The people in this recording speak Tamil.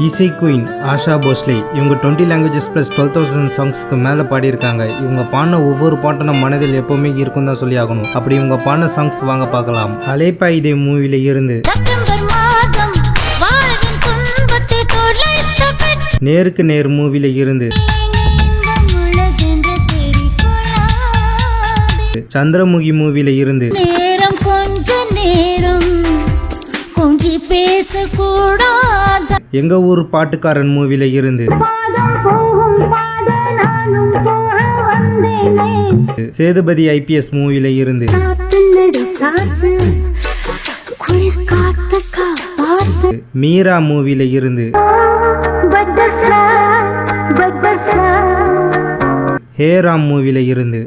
இசை குயின் ஆஷா போஸ்லே இவங்க 20 லாங்குவேஜஸ் ப்ளஸ் 12,000 சாங்ஸ்க்கு மேலே பாடியிருக்காங்க. இவங்க பாடின ஒவ்வொரு பாட்டும் நம்ம மனதில் எப்பவுமே இருக்கும் தான் சொல்லி ஆகணும். அப்படி இவங்க பாடின சாங்ஸ் வாங்க பார்க்கலாம். அலைப்பா இதே மூவில இருந்து, நேருக்கு நேர் மூவில இருந்து, சந்திரமுகி மூவில இருந்து, எங்க ஊர் பாட்டுக்காரன் மூவில இருந்து, சேதுபதி IPS மூவில இருந்து, மீரா மூவில இருந்து, ஹேராம் மூவில இருந்து,